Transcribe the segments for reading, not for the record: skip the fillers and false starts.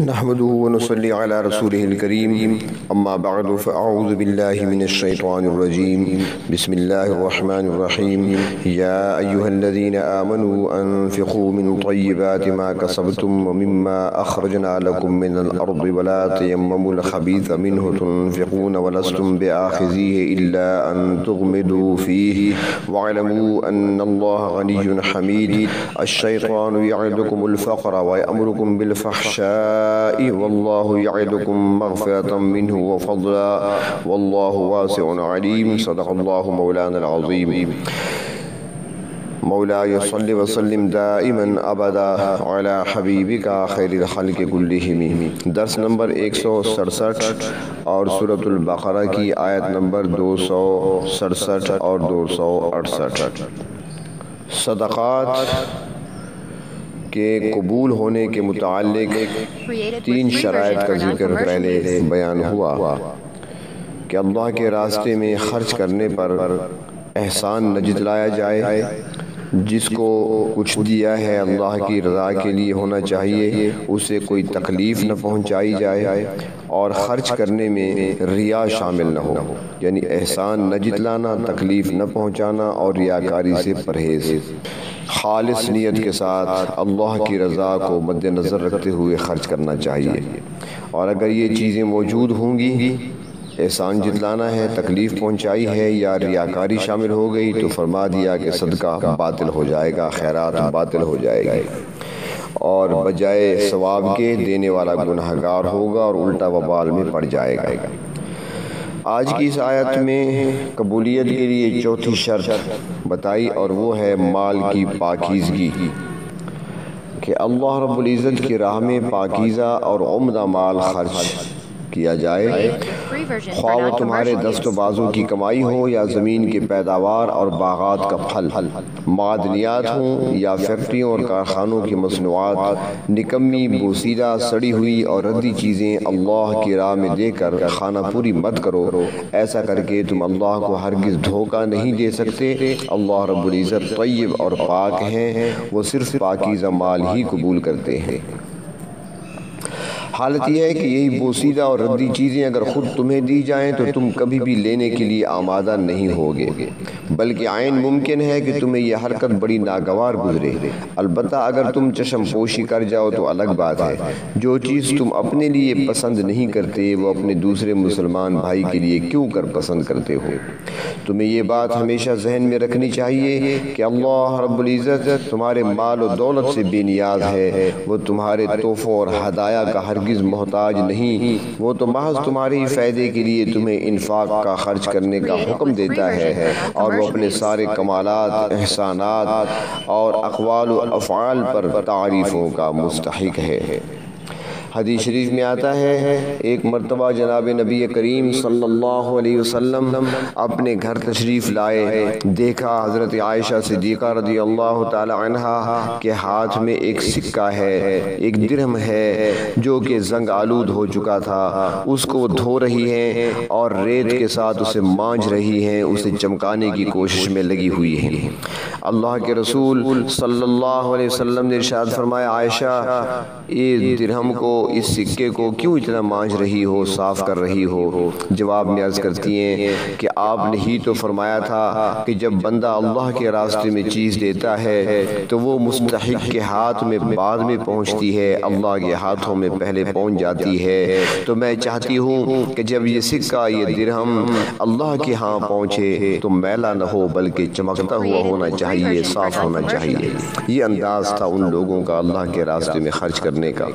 نحمده ونصلي على رسوله الكريم أما بعد فأعوذ بالله من الشيطان الرجيم بسم الله الرحمن الرحيم يا أيها الذين آمنوا أنفقوا من طيبات ما كسبتم ومما أخرجنا لكم من الأرض ولا تيمموا الخبيث منه تنفقون ولستم بآخذيه إلا أن تغمضوا فيه واعلموا أن الله غني حميد الشيطان يعدكم الفقر ويأمركم بالفحشاء والله يعدكم مغفرة منه وفضلا والله واسع عليم صدق الله مولانا العظيم مولاي صل وسلم دائما ابدا على حبیبک خیر الخلق کلہم۔ درس نمبر 167 اور سورۃ البقرہ کی آیت نمبر 267 اور 268۔ صدقات کے قبول ہونے کے متعلق 3 شرائط کا ذکر پہلے بیان ہوا کہ اللہ کے راستے میں خرچ کرنے پر احسان نہ جتلایا جائے، جس کو کچھ دیا ہے اللہ کی رضا کے لیے ہونا چاہیے، اسے کوئی تکلیف نہ پہنچائی جائے، اور خرچ کرنے میں ریا شامل نہ ہو، یعنی احسان نہ جتلانا، تکلیف نہ پہنچانا اور ریاکاری سے پرہیز، خالص نیت کے ساتھ اللہ کی رضا کو مد نظر رکھتے ہوئے خرچ کرنا چاہیے۔ اور اگر یہ چیزیں موجود ہوں گی، احسان جتلانا ہے، تکلیف پہنچائی ہے یا ریاکاری شامل ہو گئی، تو فرما دیا کہ صدقہ باطل ہو جائے گا، خیرات باطل ہو جائے گا، اور بجائے ثواب کے دینے والا گنہگار ہوگا اور الٹا وبال میں پڑ جائے گا۔ آج کی اس آیت میں قبولیت کے لیے 4تھی شرط بتائی، اور وہ ہے مال کی پاکیزگی، کہ اللہ رب العزت کی راہ میں پاکیزہ اور عمدہ مال خرچ کیا جائے، خواہ وہ تمہارے دست و بازو کی کمائی ہو یا زمین کی پیداوار اور باغات کا پھل، معدنیات ہوں یا فیکٹریوں اور کارخانوں کی مصنوعات، نکمی، بوسیدہ، سڑی ہوئی اور ردی چیزیں اللہ کی راہ میں دے کر خانہ پوری مت کرو۔ ایسا کر کے تم اللہ کو ہرگز دھوکہ نہیں دے سکتے۔ اللہ رب العزت طیب اور پاک ہیں، وہ صرف پاکیزہ مال ہی قبول کرتے ہیں۔ حالت یہ ہے کہ یہی بوسیدہ اور ردی چیزیں اگر خود تمہیں دی جائیں تو تم کبھی بھی لینے کے لیے آمادہ نہیں ہوگے، بلکہ عین ممکن ہے کہ تمہیں یہ حرکت بڑی ناگوار گزرے۔ البتہ اگر تم چشم پوشی کر جاؤ تو الگ بات ہے۔ جو چیز تم اپنے لیے پسند نہیں کرتے، وہ اپنے دوسرے مسلمان بھائی کے لیے کیوں کر پسند کرتے ہو؟ تمہیں یہ بات ہمیشہ ذہن میں رکھنی چاہیے کہ اللہ رب العزت تمہارے مال و دولت سے بے نیاز ہے، وہ تمہارے تحفوں اور ہدایہ کا ہرگز محتاج نہیں، وہ تو محض تمہارے ہی فائدے کے لیے تمہیں انفاق کا خرچ کرنے کا حکم دیتا ہے، اور وہ اپنے سارے کمالات، احسانات اور اقوال و افعال پر تعریفوں کا مستحق ہے۔ حدیث شریف میں آتا ہے، ایک مرتبہ جناب نبی کریم صلی اللہ علیہ وسلم اپنے گھر تشریف لائے، دیکھا حضرت عائشہ صدیقہ رضی اللہ تعالی عنہا کے ہاتھ میں ایک سکہ ہے، ایک درہم ہے جو کہ زنگ آلود ہو چکا تھا، اس کو دھو رہی ہیں اور ریت کے ساتھ اسے مانجھ رہی ہیں، اسے چمکانے کی کوشش میں لگی ہوئی ہیں۔ اللہ کے رسول صلی اللہ علیہ وسلم نے ارشاد فرمایا، عائشہ اس درہم کو، اس سکے کو کیوں اتنا مانجھ رہی ہو، صاف کر رہی ہو؟ جواب میں عرض کرتی ہیں کہ آپ نے ہی تو فرمایا تھا کہ جب بندہ اللہ کے راستے میں چیز دیتا ہے تو وہ مستحق کے ہاتھ میں بعد میں پہنچتی ہے، اللہ کے ہاتھوں میں پہلے پہنچ جاتی ہے۔ تو میں چاہتی ہوں کہ جب یہ سکہ، یہ درہم اللہ کے ہاں پہنچے تو میلا نہ ہو، بلکہ چمکتا ہوا ہونا چاہیے، صاف ہونا چاہیے۔ یہ انداز تھا ان لوگوں کا اللہ کے راستے میں خرچ کرنے کا۔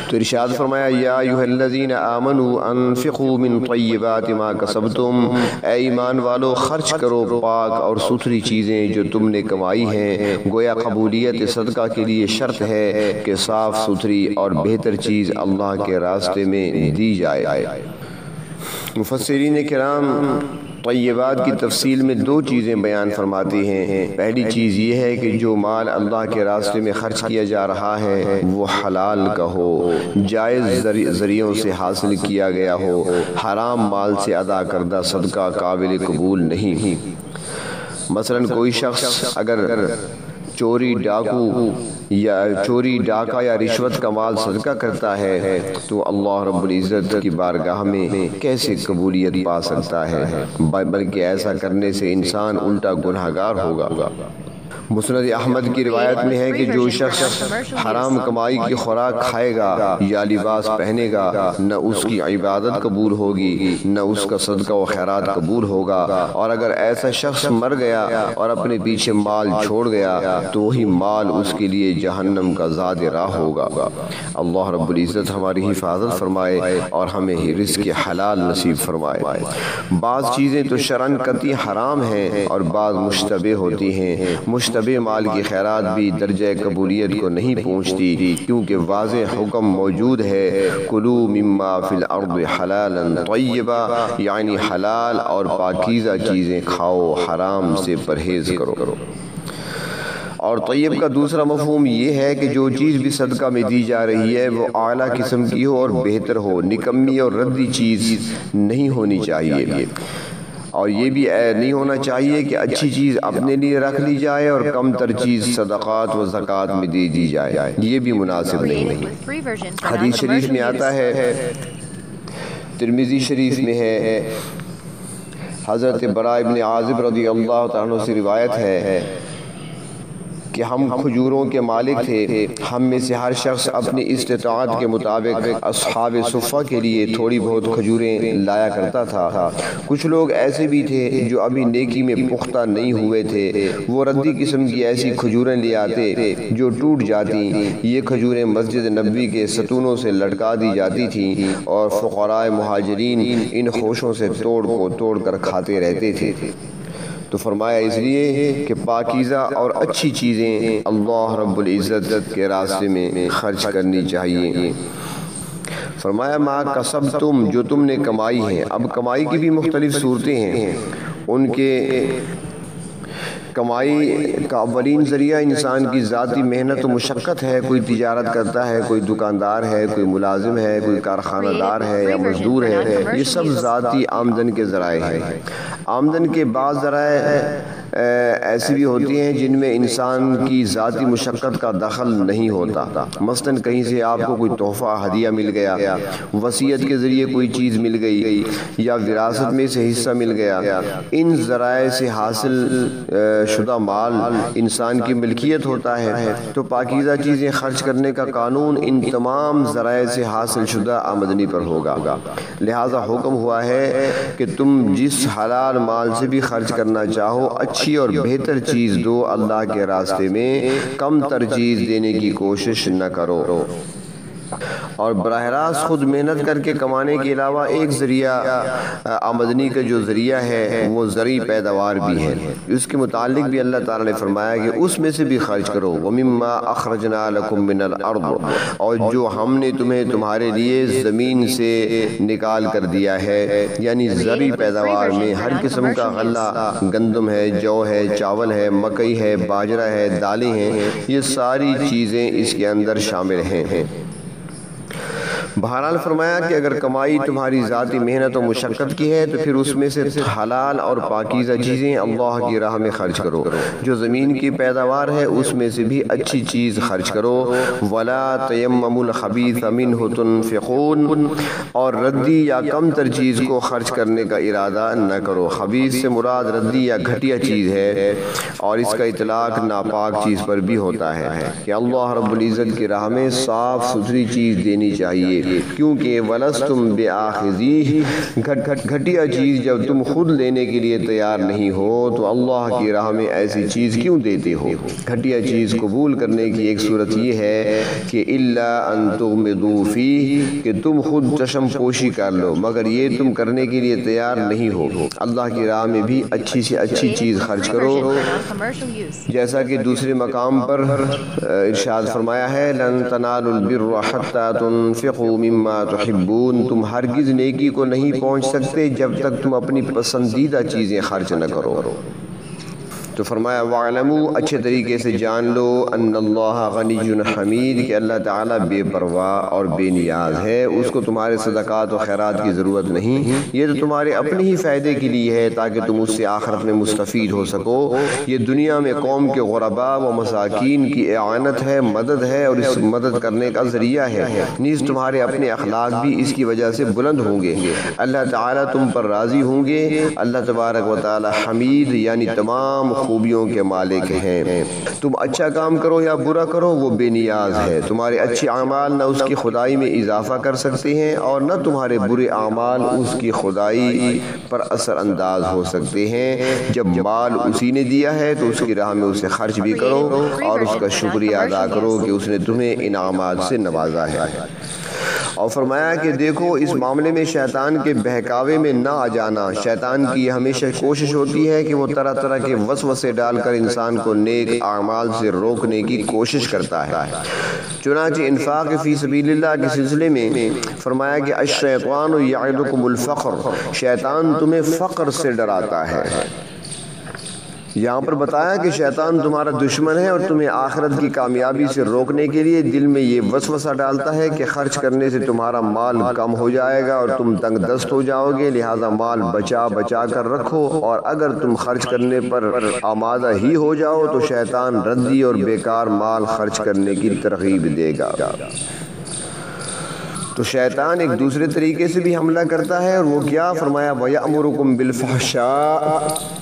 تو ارشاد فرمایا، یا ایھا الذین آمنوا انفقوا من طیبات ما کسبتم، اے ایمان والو خرچ کرو پاک اور ستھری چیزیں جو تم نے کمائی ہیں۔ گویا قبولیت صدقہ کے لیے شرط ہے کہ صاف ستھری اور بہتر چیز اللہ کے راستے میں دی جائے۔ مفسرین کرام طیبات کی تفصیل میں 2 چیزیں بیان فرماتے ہیں۔ پہلی چیز یہ ہے کہ جو مال اللہ کے راستے میں خرچ کیا جا رہا ہے وہ حلال کا ہو، جائز ذریعوں سے حاصل کیا گیا ہو، حرام مال سے ادا کردہ صدقہ قابل قبول نہیں۔ مثلا کوئی شخص اگر چوری ڈاکہ یا رشوت کا مال صدقہ کرتا ہے تو اللہ رب العزت کی بارگاہ میں کیسے قبولیت پا سکتا ہے، بلکہ ایسا کرنے سے انسان الٹا گنہگار ہوگا۔ مسند احمد کی روایت میں ہے کہ جو شخص حرام کمائی کی خوراک کھائے گا یا لباس پہنے گا، نہ اس کی عبادت قبول ہوگی نہ اس کا صدقہ و خیرات قبول ہوگا، اور اگر ایسا شخص مر گیا اور اپنے پیچھے مال چھوڑ گیا تو وہی مال اس کے لیے جہنم کا زاد راہ ہوگا۔ اللہ رب العزت ہماری حفاظت فرمائے اور ہمیں رزق حلال نصیب فرمائے۔ بعض چیزیں تو شرعاً قطعی حرام ہیں اور بعض مشتبہ ہوتی ہیں۔ مشتبہ مال کی خیرات بھی درجہ قبولیت کو نہیں پہنچتی، کیونکہ واضح حکم موجود ہے کلو مما فی الارض حلالا طیبا، یعنی حلال اور پاکیزہ چیزیں کھاؤ، حرام سے پرہیز کرو۔ اور طیب کا دوسرا مفہوم یہ ہے کہ جو چیز بھی صدقہ میں دی جا رہی ہے وہ اعلیٰ قسم کی ہو اور بہتر ہو، نکمی اور ردی چیز نہیں ہونی چاہیے، اور یہ بھی نہیں ہونا چاہیے کہ اچھی چیز اپنے لیے رکھ لی جائے اور کم تر چیز صدقات و زکوٰۃ میں دے دی جائے، یہ بھی مناسب نہیں۔ حدیث شریف میں آتا ہے، ترمذی شریف میں ہے، حضرت براء بن عازب رضی اللہ تعالیٰ عنہ سے روایت ہے کہ ہم کھجوروں کے مالک تھے، ہم میں سے ہر شخص اپنی استطاعت کے مطابق اصحاب صفہ کے لیے تھوڑی بہت کھجوریں لایا کرتا تھا۔ کچھ لوگ ایسے بھی تھے جو ابھی نیکی میں پختہ نہیں ہوئے تھے، وہ ردی قسم کی ایسی کھجوریں لے آتے جو ٹوٹ جاتی۔ یہ کھجوریں مسجد نبوی کے ستونوں سے لٹکا دی جاتی تھیں اور فقراء مہاجرین ان خوشوں سے توڑ کر کھاتے رہتے تھے۔ تو فرمایا اس لیے کہ پاکیزہ اور اچھی چیزیں اللہ رب العزت کے راستے میں خرچ کرنی چاہیے۔ فرمایا ما کسبتم، جو تم نے کمائی ہے۔ اب کمائی کی بھی مختلف صورتیں ہیں، ان کے کمائی کا اولین ذریعہ انسان کی ذاتی محنت و مشقت ہے۔ کوئی تجارت کرتا ہے، کوئی دکاندار ہے، کوئی ملازم ہے، کوئی کارخانہ دار ہے یا مزدور ہے، یہ سب ذاتی آمدن کے ذرائع ہیں۔ آمدن کے بعض ذرائع ایسی بھی ہوتی ہیں جن میں انسان کی ذاتی مشقت کا دخل نہیں ہوتا، مثلاً کہیں سے آپ کو کوئی تحفہ ہدیہ مل گیا، وصیت کے ذریعے کوئی چیز مل گئی یا وراثت میں سے حصہ مل گیا۔ ان ذرائع سے حاصل شدہ مال انسان کی ملکیت ہوتا ہے، تو پاکیزہ چیزیں خرچ کرنے کا قانون ان تمام ذرائع سے حاصل شدہ آمدنی پر ہوگا۔ لہٰذا حکم ہوا ہے کہ تم جس حلال مال سے بھی خرچ کرنا چاہو اچھی اور بہتر چیز دو، اللہ کے راستے میں کم تر چیز دینے کی کوشش نہ کرو۔ اور براہ راست خود محنت کر کے کمانے کے علاوہ ایک ذریعہ آمدنی کا جو ذریعہ ہے وہ زرعی پیداوار بھی ہے۔ اس کے متعلق بھی اللہ تعالیٰ نے فرمایا کہ اس میں سے بھی خرچ کرو، وَمِمَّا أَخْرَجْنَا لَكُم مِّنَ الْأَرْضِ، اور جو ہم نے تمہارے لیے زمین سے نکال کر دیا ہے، یعنی زرعی پیداوار میں ہر قسم کا غلہ، گندم ہے، جو ہے، چاول ہے، مکئی ہے، باجرہ ہے، دالیں ہیں، یہ ساری چیزیں اس کے اندر شامل ہیں۔ بہرحال فرمایا کہ اگر کمائی تمہاری ذاتی محنت و مشقت کی ہے تو پھر اس میں سے حلال اور پاکیزہ چیزیں اللہ کی راہ میں خرچ کرو، جو زمین کی پیداوار ہے اس میں سے بھی اچھی چیز خرچ کرو۔ وَلَا تَيَمَّمُوا الْخَبِيثَ مِنْهُ تُنْفِقُونَ، اور ردی یا کم تر چیز کو خرچ کرنے کا ارادہ نہ کرو۔ خبیث سے مراد ردی یا گھٹیا چیز ہے، اور اس کا اطلاق ناپاک چیز پر بھی ہوتا ہے کہ اللہ رب العزت کی راہ میں صاف ستھری چیز دینی چاہیے، کیونکہ وَلَسْتُمْ بِآخِذِيهِ، گھٹیا چیز جب تم خود لینے کے لیے تیار نہیں ہو تو اللہ کی راہ میں ایسی چیز کیوں دیتے ہو؟ گھٹیا چیز قبول کرنے کی ایک صورت یہ ہے کہ إِلَّا أَن تُغْمِضُوا فِيهِ، کہ تم خود چشم پوشی کر لو، مگر یہ تم کرنے کے لیے تیار نہیں ہو۔ اللہ کی راہ میں بھی اچھی سے اچھی چیز خرچ کرو، جیسا کہ دوسرے مقام پر ارشاد فرمایا ہے لَن تَنَالُوا الْبِرَّ حَتَّى تُنْفِقُوا مما تحبون، تم ہرگز نیکی کو نہیں پہنچ سکتے جب تک تم اپنی پسندیدہ چیزیں خرچ نہ کرو۔ تو فرمایا وَاعْلَمُوا، اچھے طریقے سے جان لو، ان اللہ غنی حمید، کہ اللہ تعالیٰ بے پرواہ اور بے نیاز ہے، اس کو تمہارے صدقات و خیرات کی ضرورت نہیں، یہ تو تمہارے اپنے ہی فائدے کے لیے ہے تاکہ تم اس سے آخرت میں مستفید ہو سکو۔ یہ دنیا میں قوم کے غرباء و مساکین کی اعانت ہے، مدد ہے، اور اس مدد کرنے کا ذریعہ ہے، نیز تمہارے اپنے اخلاق بھی اس کی وجہ سے بلند ہوں گے، اللہ تعالیٰ تم پر راضی ہوں گے۔ اللہ تبارک و تعالیٰ حمید یعنی تمام خوبیوں کے مالک ہیں۔ تم اچھا کام کرو یا برا کرو وہ بے نیاز ہے، تمہارے اچھے اعمال نہ اس کی خدائی میں اضافہ کر سکتے ہیں اور نہ تمہارے برے اعمال اس کی خدائی پر اثر انداز ہو سکتے ہیں۔ جب مال اسی نے دیا ہے تو اس کی راہ میں اسے خرچ بھی کرو اور اس کا شکریہ ادا کرو کہ اس نے تمہیں انعامات سے نوازا ہے۔ اور فرمایا کہ دیکھو اس معاملے میں شیطان کے بہکاوے میں نہ آ جانا۔ شیطان کی یہ ہمیشہ کوشش ہوتی ہے کہ وہ طرح طرح کے وسوسے ڈال کر انسان کو نیک اعمال سے روکنے کی کوشش کرتا ہے۔ چنانچہ انفاق فی سبیل اللہ کے سلسلے میں فرمایا کہ الشیطان یعدکم الفقر، شیطان تمہیں فقر سے ڈراتا ہے۔ یہاں پر بتایا کہ شیطان تمہارا دشمن ہے اور تمہیں آخرت کی کامیابی سے روکنے کے لیے دل میں یہ وسوسہ ڈالتا ہے کہ خرچ کرنے سے تمہارا مال کم ہو جائے گا اور تم تنگ دست ہو جاؤ گے، لہٰذا مال بچا بچا کر رکھو، اور اگر تم خرچ کرنے پر آمادہ ہی ہو جاؤ تو شیطان ردی اور بیکار مال خرچ کرنے کی ترغیب دے گا۔ تو شیطان ایک دوسرے طریقے سے بھی حملہ کرتا ہے، اور وہ کیا؟ فرمایا وَيَأْمُرُكُمْ بِالْفَحْشَاءِ،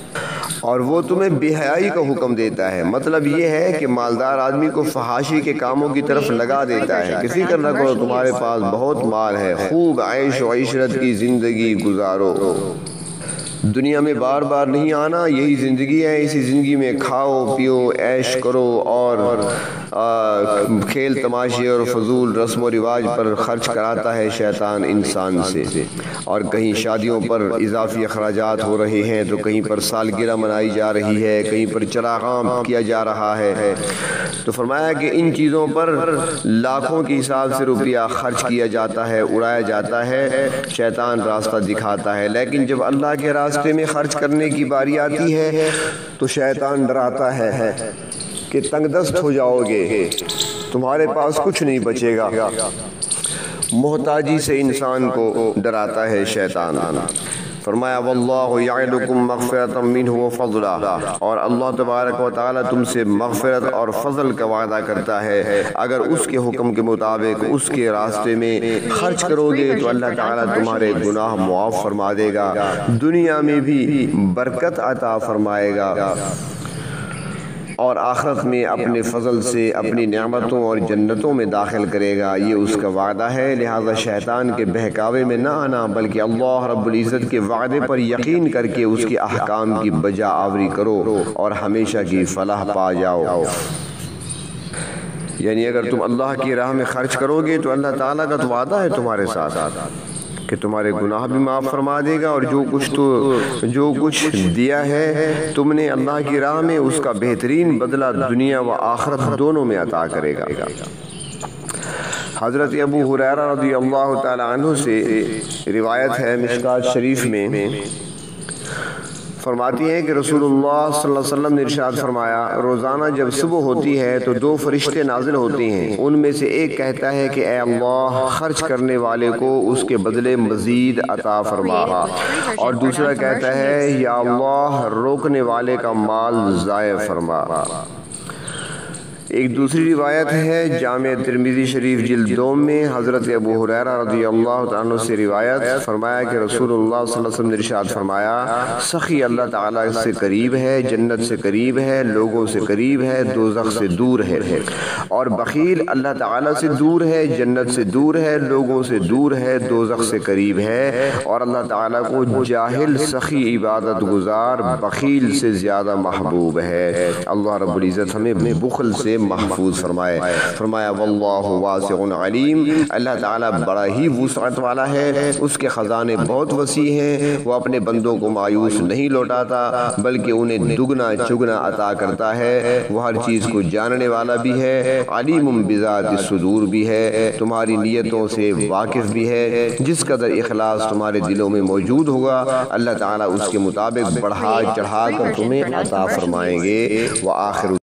اور وہ تمہیں بے حیائی کا حکم دیتا ہے۔ مطلب یہ ہے کہ مالدار آدمی کو فحاشی کے کاموں کی طرف لگا دیتا ہے کہ فکر نہ کرو، تمہارے پاس بہت مال ہے، خوب عیش و عشرت کی زندگی گزارو، دنیا میں بار بار نہیں آنا، یہی زندگی ہے، اسی زندگی میں کھاؤ پیو عیش کرو اور کھیل تماشے اور فضول رسم و رواج پر خرچ کراتا ہے شیطان انسان سے۔ اور کہیں شادیوں پر اضافی اخراجات ہو رہے ہیں تو کہیں پر سالگرہ منائی جا رہی ہے، کہیں پر چراغاں کیا جا رہا ہے، تو فرمایا کہ ان چیزوں پر لاکھوں کے حساب سے روپیہ خرچ کیا جاتا ہے، اڑایا جاتا ہے، شیطان راستہ دکھاتا ہے۔ لیکن جب اللہ کے راستے میں خرچ کرنے کی باری آتی ہے تو شیطان ڈراتا ہے کہ تنگ دست ہو جاؤ گے، تمہارے پاس کچھ نہیں بچے گا۔ محتاجی سے انسان کو ڈراتا ہے شیطان۔ فرمایا واللہ یعدکم مغفرۃ منہ وفضلا، اور اللہ تبارک و تعالی تم سے مغفرت اور فضل کا وعدہ کرتا ہے اگر اس کے حکم کے مطابق اس کے راستے میں خرچ کرو گے تو اللہ تعالی تمہارے گناہ معاف فرما دے گا، دنیا میں بھی برکت عطا فرمائے گا، اور آخرت میں اپنے فضل سے اپنی نعمتوں اور جنتوں میں داخل کرے گا، یہ اس کا وعدہ ہے۔ لہذا شیطان کے بہکاوے میں نہ آنا بلکہ اللہ رب العزت کے وعدے پر یقین کر کے اس کے احکام کی بجا آوری کرو اور ہمیشہ کی فلاح پا جاؤ۔ یعنی اگر تم اللہ کی راہ میں خرچ کرو گے تو اللہ تعالیٰ کا تو وعدہ ہے تمہارے ساتھ کہ تمہارے گناہ بھی معاف فرما دے گا، اور جو کچھ دیا ہے تم نے اللہ کی راہ میں اس کا بہترین بدلہ دنیا و آخرت دونوں میں عطا کرے گا۔ حضرت ابو ہریرہ رضی اللہ تعالی عنہ سے روایت ہے مشکات شریف میں، فرماتی ہیں کہ رسول اللہ صلی اللہ علیہ وسلم نے ارشاد فرمایا روزانہ جب صبح ہوتی ہے تو دو فرشتے نازل ہوتے ہیں، ان میں سے ایک کہتا ہے کہ اے اللہ خرچ کرنے والے کو اس کے بدلے مزید عطا فرما، اور دوسرا کہتا ہے یا اللہ روکنے والے کا مال ضائع فرما۔ ایک دوسری روایت ہے جامع ترمذی شریف جلد 2 میں حضرت ابو ہریرہ رضی اللہ عنہ سے روایت، فرمایا کہ رسول اللہ صلی اللہ علیہ وسلم نے ارشاد فرمایا سخی اللہ تعالیٰ سے قریب ہے، جنت سے قریب ہے، لوگوں سے قریب ہے، دوزخ سے دور ہے، اور بخیل اللہ تعالیٰ سے دور ہے، جنت سے دور ہے، لوگوں سے دور ہے، دوزخ سے قریب ہے، اور اللہ تعالیٰ کو جاہل سخی عبادت گزار بخیل سے زیادہ محبوب ہے۔ اللہ رب العزت ہمیں بخل سے سے محفوظ فرمائے۔ فرمایا واللہ واسع علیم، اللہ تعالیٰ بڑا ہی وسعت والا ہے، اس کے خزانے بہت وسیع ہیں، وہ اپنے بندوں کو مایوس نہیں لوٹاتا بلکہ انہیں دگنا چگنا عطا کرتا ہے، وہ ہر چیز کو جاننے والا بھی ہے، علیم بذات الصدور بھی ہے، تمہاری نیتوں سے واقف بھی ہے، جس قدر اخلاص تمہارے دلوں میں موجود ہوگا اللہ تعالیٰ اس کے مطابق بڑھا چڑھا کر تمہیں عطا فرمائیں گے۔ وآخر